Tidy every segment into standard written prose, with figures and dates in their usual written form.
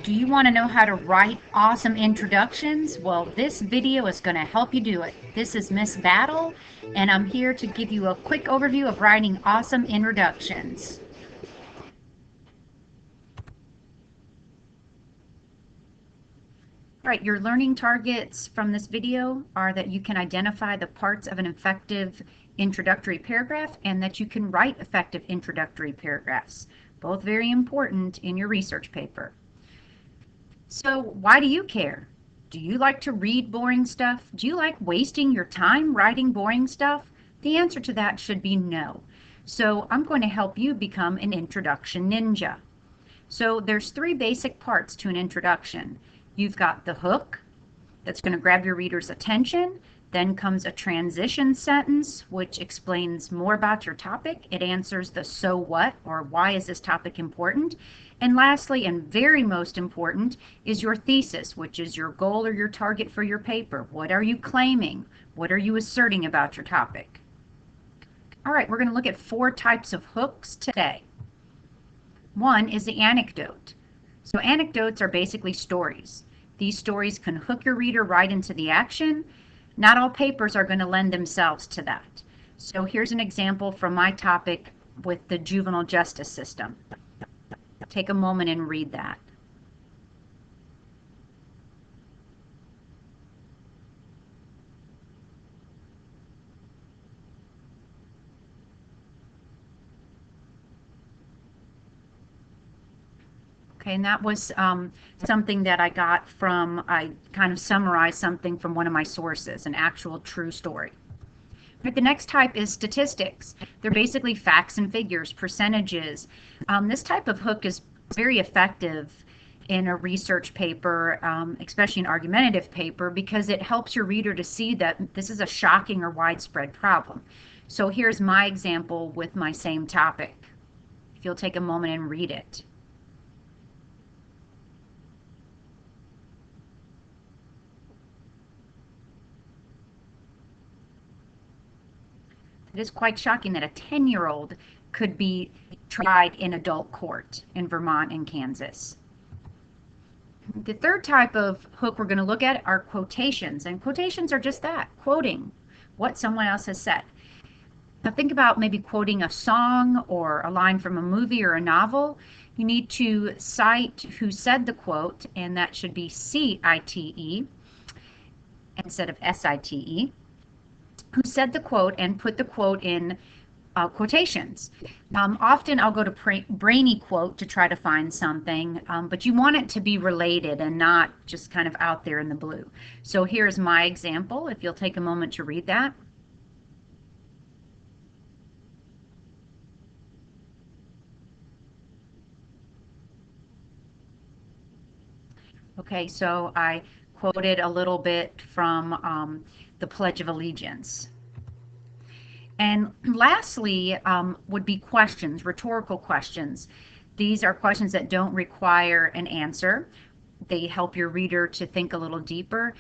Do you want to know how to write awesome introductions? Well, this video is going to help you do it. This is Miss Battle, and I'm here to give you a quick overview of writing awesome introductions. All right, your learning targets from this video are that you can identify the parts of an effective introductory paragraph and that you can write effective introductory paragraphs, both very important in your research paper. So why do you care? Do you like to read boring stuff? Do you like wasting your time writing boring stuff? The answer to that should be no. So I'm going to help you become an introduction ninja. So there's three basic parts to an introduction. You've got the hook that's going to grab your reader's attention. Then comes a transition sentence, which explains more about your topic. It answers the so what, or why is this topic important. And lastly, and very most important, is your thesis, which is your goal or your target for your paper. What are you claiming? What are you asserting about your topic? All right, we're going to look at 4 types of hooks today. One is the anecdote. So anecdotes are basically stories. These stories can hook your reader right into the action. Not all papers are going to lend themselves to that. So here's an example from my topic with the juvenile justice system. Take a moment and read that. Okay, and that was something that I got from, I kind of summarized something from one of my sources, an actual true story. But the next type is statistics. They're basically facts and figures, percentages. This type of hook is very effective in a research paper, especially an argumentative paper, because it helps your reader to see that this is a shocking or widespread problem. So here's my example with my same topic. If you'll take a moment and read it. It is quite shocking that a 10-year-old could be tried in adult court in Vermont and Kansas. The third type of hook we're going to look at are quotations, and quotations are just that, quoting what someone else has said. Now think about maybe quoting a song or a line from a movie or a novel. You need to cite who said the quote, and that should be C-I-T-E instead of S-I-T-E. Who said the quote, and put the quote in quotations. Often I'll go to brainy quote to try to find something, but you want it to be related and not just kind of out there in the blue. So here's my example, if you'll take a moment to read that. Okay, so I quoted a little bit from the Pledge of Allegiance. And lastly would be questions, rhetorical questions. These are questions that don't require an answer. They help your reader to think a little deeper.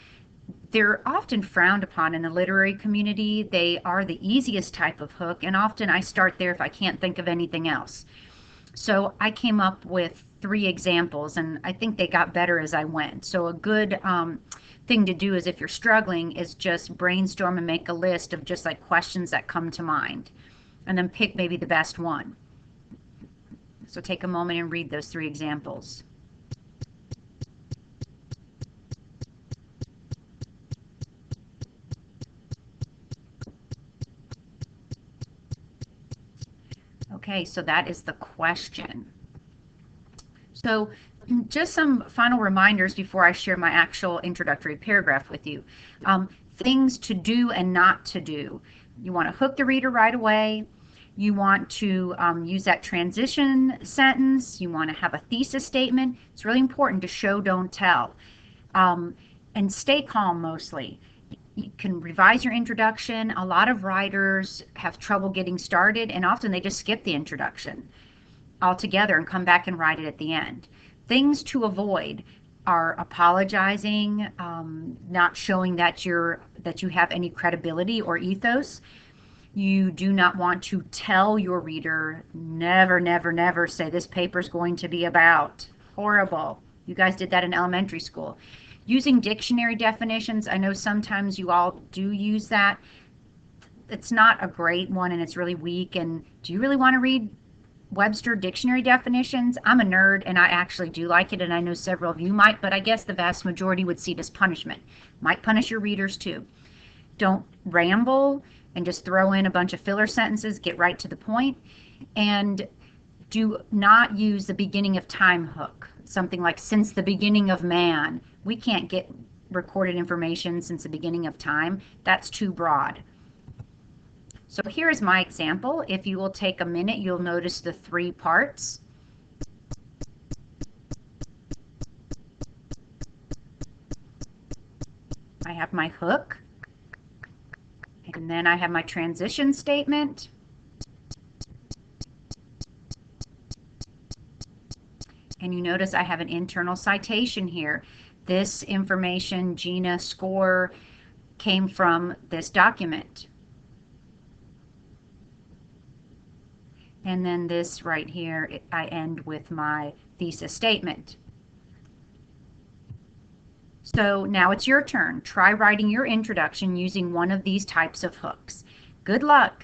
They're often frowned upon in the literary community. They are the easiest type of hook, and often I start there if I can't think of anything else. So I came up with 3 examples, and I think they got better as I went. So a good thing to do is, if you're struggling, is just brainstorm and make a list of just like questions that come to mind, and then pick maybe the best one. So take a moment and read those 3 examples. Okay, so that is the question. So just some final reminders before I share my actual introductory paragraph with you. Things to do and not to do. You want to hook the reader right away. You want to use that transition sentence. You want to have a thesis statement. It's really important to show, don't tell. And stay calm mostly. You can revise your introduction. A lot of writers have trouble getting started, and often they just skip the introduction altogether and come back and write it at the end. Things to avoid are apologizing, not showing that you have any credibility or ethos. You do not want to tell your reader, never, never, never say this paper is going to be about. Horrible. You guys did that in elementary school. Using dictionary definitions, I know sometimes you all do use that. It's not a great one and it's really weak. And do you really want to read Webster dictionary definitions? I'm a nerd and I actually do like it, and I know several of you might, but I guess the vast majority would see it as punishment. Might punish your readers too. Don't ramble and just throw in a bunch of filler sentences. Get right to the point. And do not use the beginning of time hook. Something like since the beginning of man. We can't get recorded information since the beginning of time. That's too broad. So here's my example. If you will take a minute, you'll notice the 3 parts. I have my hook, and then I have my transition statement. And you notice I have an internal citation here. This information, Gina score, came from this document. And then this right here, I end with my thesis statement. So now it's your turn. Try writing your introduction using one of these types of hooks. Good luck!